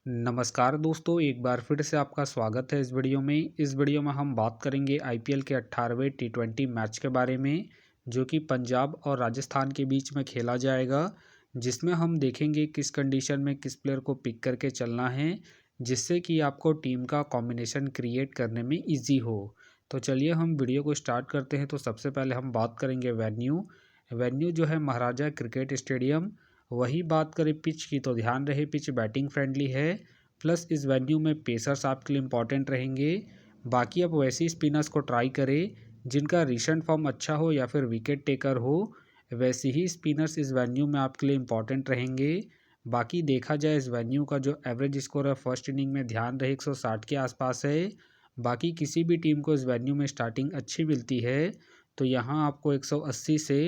नमस्कार दोस्तों, एक बार फिर से आपका स्वागत है इस वीडियो में। इस वीडियो में हम बात करेंगे आईपीएल के 18वें टी20 मैच के बारे में, जो कि पंजाब और राजस्थान के बीच में खेला जाएगा, जिसमें हम देखेंगे किस कंडीशन में किस प्लेयर को पिक करके चलना है, जिससे कि आपको टीम का कॉम्बिनेशन क्रिएट करने में ईजी हो। तो चलिए हम वीडियो को स्टार्ट करते हैं। तो सबसे पहले हम बात करेंगे वेन्यू। वेन्यू जो है महाराजा क्रिकेट स्टेडियम। वही बात करें पिच की, तो ध्यान रहे पिच बैटिंग फ्रेंडली है, प्लस इस वेन्यू में पेसर्स आपके लिए इम्पॉर्टेंट रहेंगे। बाकी आप वैसे ही स्पिनर्स को ट्राई करें जिनका रिसेंट फॉर्म अच्छा हो या फिर विकेट टेकर हो, वैसे ही स्पिनर्स इस वेन्यू में आपके लिए इम्पॉर्टेंट रहेंगे। बाकी देखा जाए इस वेन्यू का जो एवरेज स्कोर है फर्स्ट इनिंग में ध्यान रहे 160 के आसपास है। बाकी किसी भी टीम को इस वेन्यू में स्टार्टिंग अच्छी मिलती है तो यहाँ आपको 180 से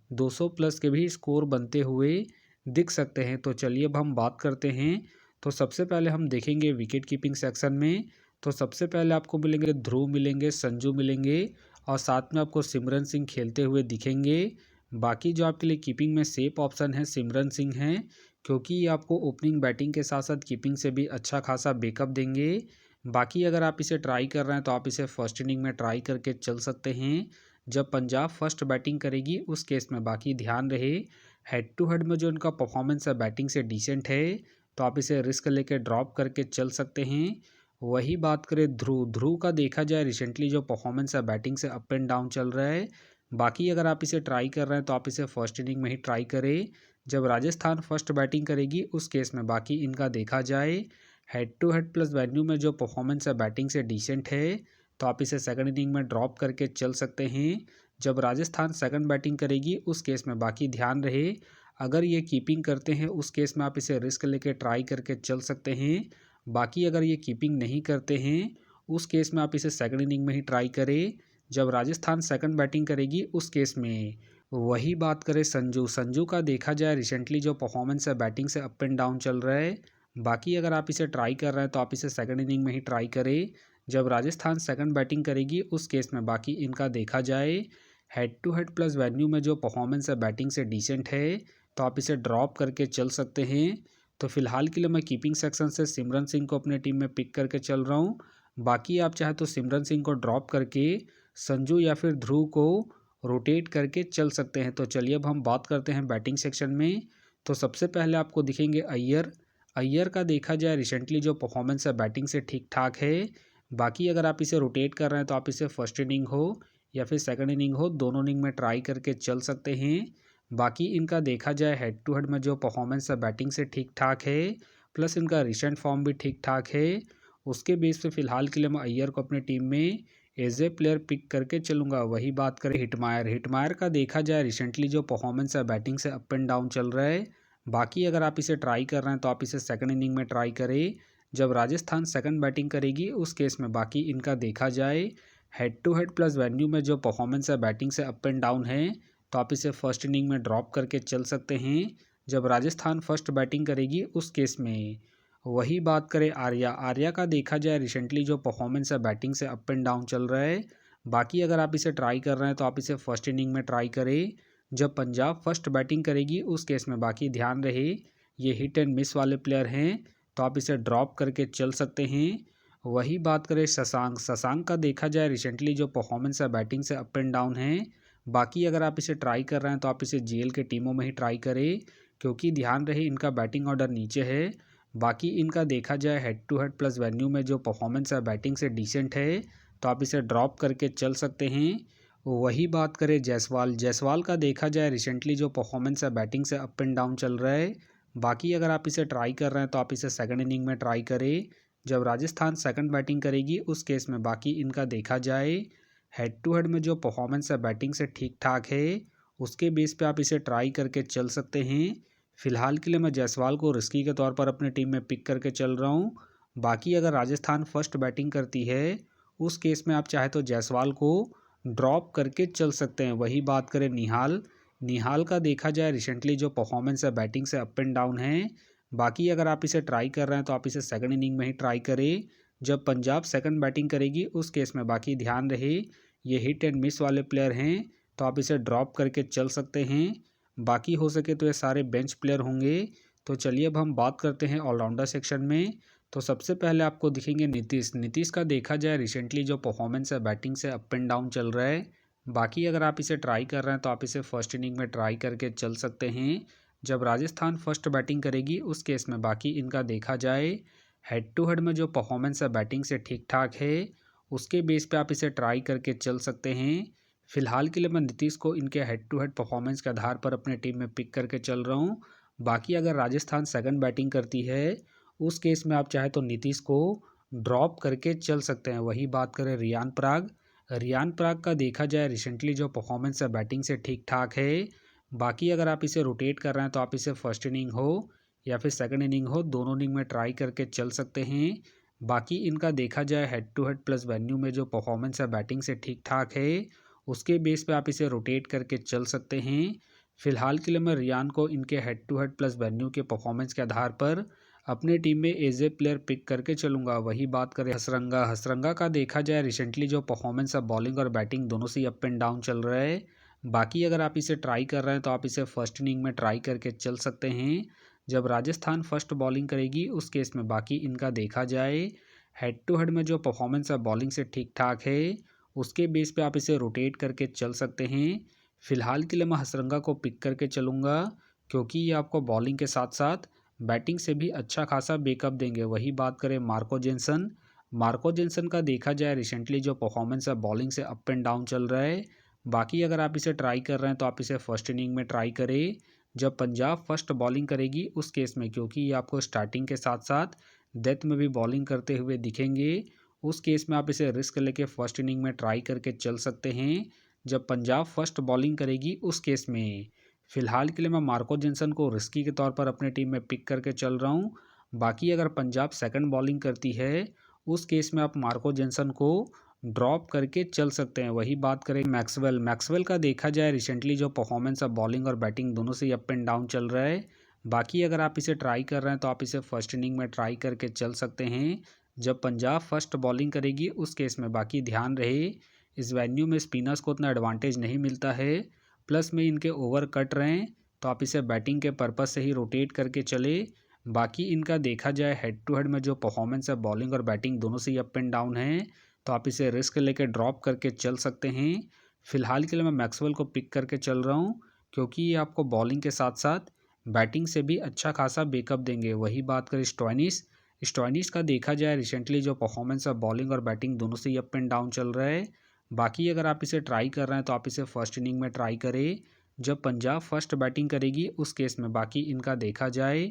200 प्लस के भी स्कोर बनते हुए दिख सकते हैं। तो चलिए अब हम बात करते हैं। तो सबसे पहले हम देखेंगे विकेट कीपिंग सेक्शन में। तो सबसे पहले आपको मिलेंगे ध्रुव, मिलेंगे संजू, मिलेंगे और साथ में आपको सिमरन सिंह खेलते हुए दिखेंगे। बाकी जो आपके लिए कीपिंग में सेफ ऑप्शन है सिमरन सिंह हैं, क्योंकि ये आपको ओपनिंग बैटिंग के साथ साथ कीपिंग से भी अच्छा खासा बैकअप देंगे। बाकी अगर आप इसे ट्राई कर रहे हैं तो आप इसे फर्स्ट इनिंग में ट्राई करके चल सकते हैं जब पंजाब फर्स्ट बैटिंग करेगी उस केस में। बाकी ध्यान रहे हेड टू हेड में जो इनका परफॉर्मेंस है बैटिंग से डिसेंट है, तो आप इसे रिस्क लेके ड्रॉप करके चल सकते हैं। वही बात करें ध्रुव का, देखा जाए रिसेंटली जो परफॉर्मेंस है बैटिंग से अप एंड डाउन चल रहा है। बाकी अगर आप इसे ट्राई कर रहे हैं तो आप इसे फर्स्ट इनिंग में ही ट्राई करें जब राजस्थान फर्स्ट बैटिंग करेगी उस केस में। बाकी इनका देखा जाए head to head plus venue में जो परफॉर्मेंस है बैटिंग से डिसेंट है, तो आप इसे सेकंड इनिंग में ड्रॉप करके चल सकते हैं जब राजस्थान सेकंड बैटिंग करेगी उस केस में। बाकी ध्यान रहे अगर ये कीपिंग करते हैं उस केस में आप इसे रिस्क लेके ट्राई करके चल सकते हैं। बाकी अगर ये कीपिंग नहीं करते हैं उस केस में आप इसे सेकंड इनिंग में ही ट्राई करें जब राजस्थान सेकंड बैटिंग करेगी उस केस में। वही बात करें संजू का, देखा जाए रिसेंटली जो परफॉर्मेंस है बैटिंग से अप एंड डाउन चल रहा है। बाकी अगर आप इसे ट्राई कर रहे हैं तो आप इसे सेकंड इनिंग में ही ट्राई करें जब राजस्थान सेकंड बैटिंग करेगी उस केस में। बाकी इनका देखा जाए head to head plus venue में जो परफॉर्मेंस है बैटिंग से डिसेंट है, तो आप इसे ड्रॉप करके चल सकते हैं। तो फिलहाल के लिए मैं कीपिंग सेक्शन से सिमरन सिंह को अपने टीम में पिक करके चल रहा हूँ। बाकी आप चाहे तो सिमरन सिंह को ड्रॉप करके संजू या फिर ध्रुव को रोटेट करके चल सकते हैं। तो चलिए अब हम बात करते हैं बैटिंग सेक्शन में। तो सबसे पहले आपको दिखेंगे अय्यर का, देखा जाए रिसेंटली जो परफॉर्मेंस है बैटिंग से ठीक ठाक है। बाकी अगर आप इसे रोटेट कर रहे हैं तो आप इसे फर्स्ट इनिंग हो या फिर सेकंड इनिंग हो, दोनों इनिंग में ट्राई करके चल सकते हैं। बाकी इनका देखा जाए हेड टू हेड में जो परफॉर्मेंस है बैटिंग से ठीक ठाक है, प्लस इनका रिसेंट फॉर्म भी ठीक ठाक है। उसके बेस पे फिलहाल के लिए मैं अय्यर को अपनी टीम में एज ए प्लेयर पिक करके चलूँगा। वही बात करें हिटमायर का, देखा जाए रिसेंटली जो परफॉर्मेंस है बैटिंग से अप एंड डाउन चल रहा है। बाकी अगर आप इसे ट्राई कर रहे हैं तो आप इसे सेकंड इनिंग में ट्राई करें जब राजस्थान सेकंड बैटिंग करेगी उस केस में। बाकी इनका देखा जाए head to head plus venue में जो परफॉर्मेंस है बैटिंग से अप एंड डाउन है, तो आप इसे फर्स्ट इनिंग में ड्रॉप करके चल सकते हैं जब राजस्थान फर्स्ट बैटिंग करेगी उस केस में। वही बात करें आर्या का, देखा जाए रिसेंटली जो परफॉर्मेंस है बैटिंग से अप एंड डाउन चल रहा है। बाकी अगर आप इसे ट्राई कर रहे हैं तो आप इसे फर्स्ट इनिंग में ट्राई करें जब पंजाब फर्स्ट बैटिंग करेगी उस केस में। बाकी ध्यान रहे ये हिट एंड मिस वाले प्लेयर हैं, तो आप इसे ड्रॉप करके चल सकते हैं। वही बात करें शशांक का, देखा जाए रिसेंटली जो परफॉर्मेंस है बैटिंग से अप एंड डाउन है। बाकी अगर आप इसे ट्राई कर रहे हैं तो आप इसे जीएल के टीमों में ही ट्राई करें, क्योंकि ध्यान रहे इनका बैटिंग ऑर्डर नीचे है। बाकी इनका देखा जाए head to head plus venue में जो परफॉर्मेंस है बैटिंग से डिसेंट है, तो आप इसे ड्रॉप करके चल सकते हैं। वही बात करें जायसवाल का, देखा जाए रिसेंटली जो परफॉर्मेंस है बैटिंग से अप एंड डाउन चल रहा है। बाकी अगर आप इसे ट्राई कर रहे हैं तो आप इसे सेकंड इनिंग में ट्राई करें जब राजस्थान सेकंड बैटिंग करेगी उस केस में। बाकी इनका देखा जाए हेड टू हेड में जो परफॉर्मेंस है बैटिंग से ठीक ठाक है, उसके बेस पे आप इसे ट्राई करके चल सकते हैं। फिलहाल के लिए मैं जायसवाल को रिस्की के तौर पर अपनी टीम में पिक करके चल रहा हूँ। बाकी अगर राजस्थान फर्स्ट बैटिंग करती है उस केस में आप चाहे तो जायसवाल को ड्रॉप करके चल सकते हैं। वही बात करें निहाल का, देखा जाए रिसेंटली जो परफॉर्मेंस है बैटिंग से अप एंड डाउन है। बाकी अगर आप इसे ट्राई कर रहे हैं तो आप इसे सेकंड इनिंग में ही ट्राई करें जब पंजाब सेकंड बैटिंग करेगी उस केस में। बाकी ध्यान रहे ये हिट एंड मिस वाले प्लेयर हैं, तो आप इसे ड्रॉप करके चल सकते हैं। बाकी हो सके तो ये सारे बेंच प्लेयर होंगे, तो चलिए अब हम बात करते हैं ऑलराउंडर सेक्शन में। तो सबसे पहले आपको दिखेंगे नीतीश। नीतीश का देखा जाए रिसेंटली जो परफॉर्मेंस है बैटिंग से अप एंड डाउन चल रहा है। बाकी अगर आप इसे ट्राई कर रहे हैं तो आप इसे फर्स्ट इनिंग में ट्राई करके चल सकते हैं। जब राजस्थान फर्स्ट बैटिंग करेगी उस केस में बाकी इनका देखा जाए हेड टू हेड में जो परफॉर्मेंस है बैटिंग से ठीक ठाक है, उसके बेस पे आप इसे ट्राई करके चल सकते हैं। फिलहाल के लिए मैं नीतीश को इनके हेड टू हेड परफॉर्मेंस के आधार पर अपने टीम में पिक करके चल रहा हूँ। बाकी अगर राजस्थान सेकंड बैटिंग करती है उस केस में आप चाहे तो नीतीश को ड्रॉप करके चल सकते हैं। वही बात करें रियान पराग। रियान पराग का देखा जाए रिसेंटली जो परफॉर्मेंस है बैटिंग से ठीक ठाक है। बाकी अगर आप इसे रोटेट कर रहे हैं तो आप इसे फर्स्ट इनिंग हो या फिर सेकंड इनिंग हो, दोनों इनिंग में ट्राई करके चल सकते हैं। बाकी इनका देखा जाए head to head plus venue में जो परफॉर्मेंस है बैटिंग से ठीक ठाक है, उसके बेस पे आप इसे रोटेट करके चल सकते हैं। फिलहाल के लिए मैं रियान को इनके head to head plus venue के परफॉर्मेंस के आधार पर अपने टीम में एज ए प्लेयर पिक करके चलूंगा। वही बात करें हसरंगा। हसरंगा का देखा जाए रिसेंटली जो परफॉर्मेंस है बॉलिंग और बैटिंग दोनों से अप एंड डाउन चल रहा है। बाकी अगर आप इसे ट्राई कर रहे हैं तो आप इसे फर्स्ट इनिंग में ट्राई करके चल सकते हैं। जब राजस्थान फर्स्ट बॉलिंग करेगी उस केस में बाकी इनका देखा जाए हेड टू हेड में जो परफॉर्मेंस है बॉलिंग से ठीक ठाक है, उसके बेस पे आप इसे रोटेट करके चल सकते हैं। फिलहाल के लिए मैं हसरंगा को पिक करके चलूँगा क्योंकि ये आपको बॉलिंग के साथ साथ बैटिंग से भी अच्छा खासा बैकअप देंगे। वही बात करें मार्को जेंसन। मार्को जेंसन का देखा जाए रिसेंटली जो परफॉर्मेंस है बॉलिंग से अप एंड डाउन चल रहा है। बाकी अगर आप इसे ट्राई कर रहे हैं तो आप इसे फर्स्ट इनिंग में ट्राई करें जब पंजाब फर्स्ट बॉलिंग करेगी उस केस में, क्योंकि ये आपको स्टार्टिंग के साथ साथ डेथ में भी बॉलिंग करते हुए दिखेंगे। उस केस में आप इसे रिस्क लेके फर्स्ट इनिंग में ट्राई करके चल सकते हैं जब पंजाब फर्स्ट बॉलिंग करेगी उस केस में। फिलहाल के लिए मैं मार्को जेंसन को रिस्की के तौर पर अपने टीम में पिक करके चल रहा हूँ। बाकी अगर पंजाब सेकंड बॉलिंग करती है उस केस में आप मार्को जेंसन को ड्रॉप करके चल सकते हैं। वही बात करें मैक्सवेल। मैक्सवेल का देखा जाए रिसेंटली जो परफॉर्मेंस है बॉलिंग और बैटिंग दोनों से अप एंड डाउन चल रहा है। बाकी अगर आप इसे ट्राई कर रहे हैं तो आप इसे फर्स्ट इनिंग में ट्राई करके चल सकते हैं जब पंजाब फर्स्ट बॉलिंग करेगी उस केस में। बाकी ध्यान रहे इस वेन्यू में स्पिनर्स को उतना एडवांटेज नहीं मिलता है, प्लस में इनके ओवर कट रहे हैं तो आप इसे बैटिंग के पर्पज़ से ही रोटेट करके चले। बाकी इनका देखा जाए हेड टू हेड में जो परफॉर्मेंस है बॉलिंग और बैटिंग दोनों से अप एंड डाउन है, तो आप इसे रिस्क लेके ड्रॉप करके चल सकते हैं। फिलहाल के लिए मैं मैक्सवेल को पिक करके चल रहा हूँ क्योंकि ये आपको बॉलिंग के साथ साथ बैटिंग से भी अच्छा खासा बैकअप देंगे। वही बात करें स्टॉइनिस। स्टॉइनिस का देखा जाए रिसेंटली जो परफॉर्मेंस है बॉलिंग और बैटिंग दोनों से अप एंड डाउन चल रहा है। बाकी अगर आप इसे ट्राई कर रहे हैं तो आप इसे फर्स्ट इनिंग में ट्राई करें जब पंजाब फर्स्ट बैटिंग करेगी उस केस में। बाकी इनका देखा जाए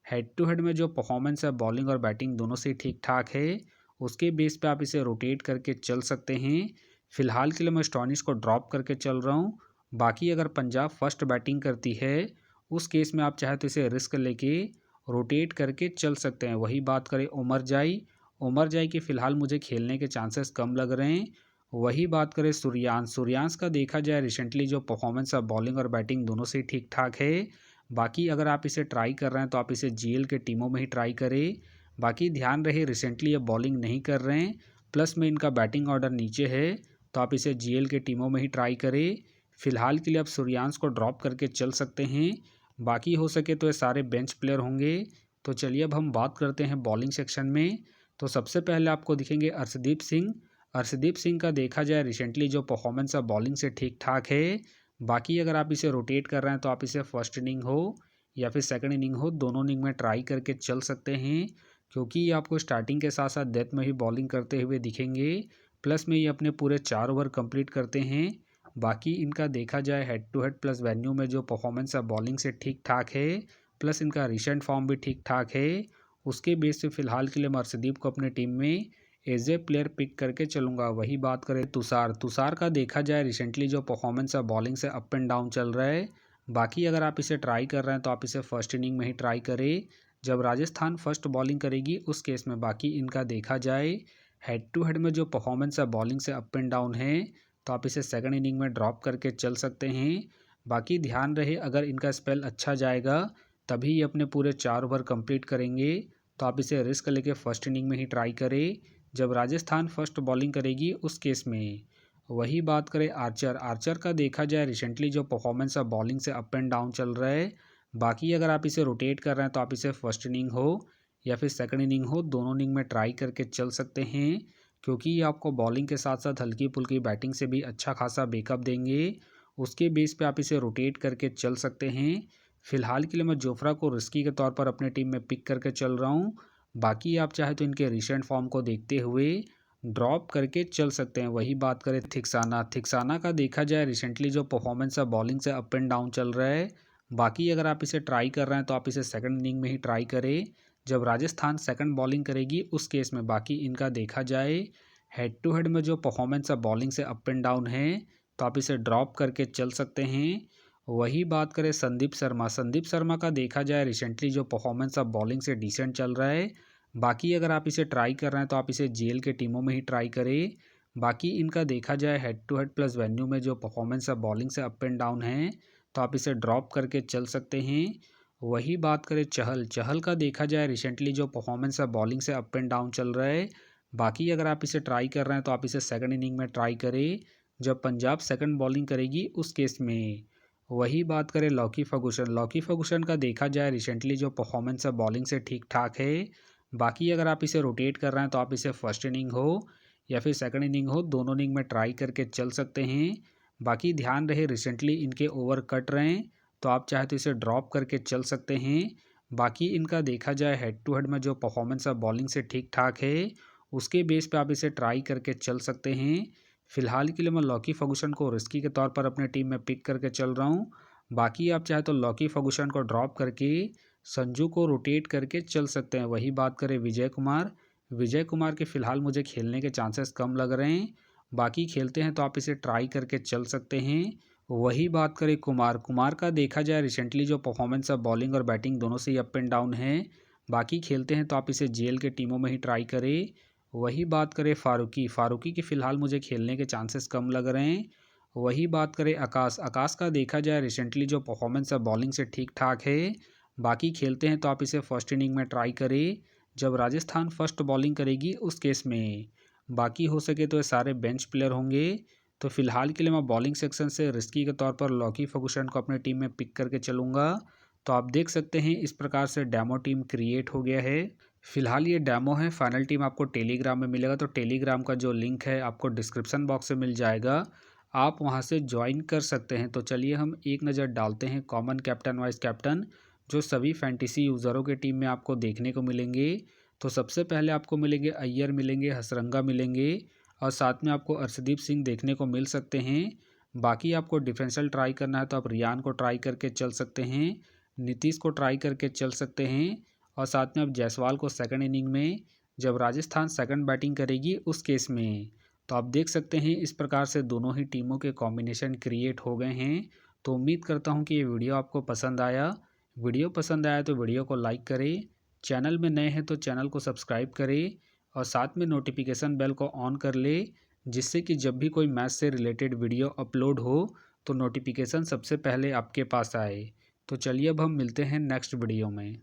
हेड टू हेड में जो परफॉर्मेंस है बॉलिंग और बैटिंग दोनों से ठीक ठाक है, उसके बेस पे आप इसे रोटेट करके चल सकते हैं। फिलहाल के लिए मैं स्टॉइनिस को ड्रॉप करके चल रहा हूँ। बाकी अगर पंजाब फर्स्ट बैटिंग करती है उस केस में आप चाहे तो इसे रिस्क लेके रोटेट करके चल सकते हैं। वही बात करें उमर जाई। उमर जाई के फ़िलहाल मुझे खेलने के चांसेस कम लग रहे हैं। वही बात करें सूर्यांश। सूर्यांश का देखा जाए रिसेंटली जो परफॉर्मेंस है बॉलिंग और बैटिंग दोनों से ठीक ठाक है। बाकी अगर आप इसे ट्राई कर रहे हैं तो आप इसे जीएल के टीमों में ही ट्राई करें। बाकी ध्यान रहे रिसेंटली ये बॉलिंग नहीं कर रहे हैं, प्लस में इनका बैटिंग ऑर्डर नीचे है, तो आप इसे जीएल के टीमों में ही ट्राई करें। फिलहाल के लिए आप सूर्यांश को ड्रॉप करके चल सकते हैं। बाकी हो सके तो ये सारे बेंच प्लेयर होंगे। तो चलिए अब हम बात करते हैं बॉलिंग सेक्शन में। तो सबसे पहले आपको दिखेंगे अर्शदीप सिंह। अर्शदीप सिंह का देखा जाए रिसेंटली जो परफॉर्मेंस है बॉलिंग से ठीक ठाक है। बाकी अगर आप इसे रोटेट कर रहे हैं तो आप इसे फर्स्ट इनिंग हो या फिर सेकंड इनिंग हो, दोनों इनिंग में ट्राई करके चल सकते हैं क्योंकि ये आपको स्टार्टिंग के साथ साथ डेथ में ही बॉलिंग करते हुए दिखेंगे। प्लस में ये अपने पूरे 4 ओवर कंप्लीट करते हैं। बाकी इनका देखा जाए head to head plus venue में जो परफॉर्मेंस है बॉलिंग से ठीक ठाक है, प्लस इनका रिसेंट फॉर्म भी ठीक ठाक है। उसके बेस से फिलहाल के लिए मैं अर्शदीप को अपने टीम में एज ए प्लेयर पिक करके चलूँगा। वही बात करें तुषार। तुषार का देखा जाए रिसेंटली जो परफॉर्मेंस है बॉलिंग से अप एंड डाउन चल रहा है। बाकी अगर आप इसे ट्राई कर रहे हैं तो आप इसे फर्स्ट इनिंग में ही ट्राई करें जब राजस्थान फर्स्ट बॉलिंग करेगी उस केस में। बाकी इनका देखा जाए हेड टू हेड में जो परफॉर्मेंस है बॉलिंग से अप एंड डाउन है, तो आप इसे सेकंड इनिंग में ड्रॉप करके चल सकते हैं। बाकी ध्यान रहे अगर इनका स्पेल अच्छा जाएगा तभी ये अपने पूरे 4 ओवर कंप्लीट करेंगे, तो आप इसे रिस्क लेके फर्स्ट इनिंग में ही ट्राई करें जब राजस्थान फर्स्ट बॉलिंग करेगी उस केस में। वही बात करें आर्चर। आर्चर का देखा जाए रिसेंटली जो परफॉर्मेंस है बॉलिंग से अप एंड डाउन चल रहा है। बाकी अगर आप इसे रोटेट कर रहे हैं तो आप इसे फर्स्ट इनिंग हो या फिर सेकंड इनिंग हो, दोनों इनिंग में ट्राई करके चल सकते हैं, क्योंकि ये आपको बॉलिंग के साथ साथ हल्की फुल्की बैटिंग से भी अच्छा खासा बैकअप देंगे। उसके बेस पे आप इसे रोटेट करके चल सकते हैं। फिलहाल के लिए मैं जोफ्रा को रिस्की के तौर पर अपने टीम में पिक करके चल रहा हूँ। बाकी आप चाहे तो इनके रिसेंट फॉर्म को देखते हुए ड्रॉप करके चल सकते हैं। वही बात करें थिक्साना का देखा जाए रिसेंटली जो परफॉर्मेंस है बॉलिंग से अप एंड डाउन चल रहा है। बाकी अगर आप इसे ट्राई कर रहे हैं तो आप इसे सेकंड इनिंग में ही ट्राई करें, जब राजस्थान सेकंड बॉलिंग करेगी उस केस में। बाकी इनका देखा जाए हेड टू हेड में जो परफॉर्मेंस है बॉलिंग से अप एंड डाउन है, तो आप इसे ड्रॉप करके चल सकते हैं। वही बात करें संदीप शर्मा का देखा जाए रिसेंटली जो परफॉर्मेंस अब बॉलिंग से डिसेंट चल रहा है। बाकी अगर आप इसे ट्राई कर रहे हैं तो आप इसे जेल के टीमों में ही ट्राई करें। बाकी इनका देखा जाए head to head plus venue में जो परफॉर्मेंस है बॉलिंग से अप एंड डाउन है, तो आप इसे ड्रॉप करके चल सकते हैं। वही बात करें चहल का देखा जाए रिसेंटली जो परफॉर्मेंस है बॉलिंग से अप एंड डाउन चल रहा है। बाकी अगर आप इसे ट्राई कर रहे हैं तो आप इसे सेकंड इनिंग में ट्राई करें, जब पंजाब सेकंड बॉलिंग करेगी उस केस में। वही बात करें लौकी फर्गुसन का देखा जाए रिसेंटली जो परफॉर्मेंस है बॉलिंग से ठीक ठाक है। बाकी अगर आप इसे रोटेट कर रहे हैं तो आप इसे फर्स्ट इनिंग हो या फिर सेकंड इनिंग हो, दोनों इनिंग में ट्राई करके चल सकते हैं। बाकी ध्यान रहे रिसेंटली इनके ओवर कट रहे हैं, तो आप चाहे तो इसे ड्रॉप करके चल सकते हैं। बाकी इनका देखा जाए हेड टू हेड में जो परफॉर्मेंस है बॉलिंग से ठीक ठाक है, उसके बेस पे आप इसे ट्राई करके चल सकते हैं। फिलहाल के लिए मैं लौकी फर्गुसन को रिस्की के तौर पर अपने टीम में पिक करके चल रहा हूँ। बाकी आप चाहे तो लौकी फर्गुसन को ड्रॉप करके संजू को रोटेट करके चल सकते हैं। वही बात करें विजय कुमार के फ़िलहाल मुझे खेलने के चांसेस कम लग रहे हैं। बाकी खेलते हैं तो आप इसे ट्राई करके चल सकते हैं। वही बात करें कुमार का देखा जाए रिसेंटली जो परफॉर्मेंस है बॉलिंग और बैटिंग दोनों से ही अप एंड डाउन है। बाकी खेलते हैं तो आप इसे जेल के टीमों में ही ट्राई करें। वही बात करें फारूकी के फ़िलहाल मुझे खेलने के चांसेस कम लग रहे हैं। वही बात करें आकाश का देखा जाए रिसेंटली जो परफॉर्मेंस है बॉलिंग से ठीक ठाक है। बाकी खेलते हैं तो आप इसे फर्स्ट इनिंग में ट्राई करें, जब राजस्थान फर्स्ट बॉलिंग करेगी उस केस में। बाकी हो सके तो ये सारे बेंच प्लेयर होंगे। तो फिलहाल के लिए मैं बॉलिंग सेक्शन से रिस्की के तौर पर लौकी फर्गुसन को अपनी टीम में पिक करके चलूँगा। तो आप देख सकते हैं इस प्रकार से डेमो टीम क्रिएट हो गया है। फिलहाल ये डेमो है, फाइनल टीम आपको टेलीग्राम में मिलेगा, तो टेलीग्राम का जो लिंक है आपको डिस्क्रिप्शन बॉक्स में मिल जाएगा, आप वहां से ज्वाइन कर सकते हैं। तो चलिए हम एक नज़र डालते हैं कॉमन कैप्टन वाइस कैप्टन जो सभी फैंटेसी यूज़रों के टीम में आपको देखने को मिलेंगे। तो सबसे पहले आपको मिलेंगे अय्यर, मिलेंगे हसरंगा, मिलेंगे और साथ में आपको अर्शदीप सिंह देखने को मिल सकते हैं। बाकी आपको डिफेंसल ट्राई करना है तो आप रियान को ट्राई करके चल सकते हैं, नीतीश को ट्राई करके चल सकते हैं और साथ में आप जायसवाल को सेकंड इनिंग में, जब राजस्थान सेकंड बैटिंग करेगी उस केस में। तो आप देख सकते हैं इस प्रकार से दोनों ही टीमों के कॉम्बिनेशन क्रिएट हो गए हैं। तो उम्मीद करता हूं कि ये वीडियो आपको पसंद आया। वीडियो पसंद आया तो वीडियो को लाइक करें, चैनल में नए हैं तो चैनल को सब्सक्राइब करें और साथ में नोटिफिकेशन बेल को ऑन कर ले, जिससे कि जब भी कोई मैच से रिलेटेड वीडियो अपलोड हो तो नोटिफिकेशन सबसे पहले आपके पास आए। तो चलिए अब हम मिलते हैं नेक्स्ट वीडियो में।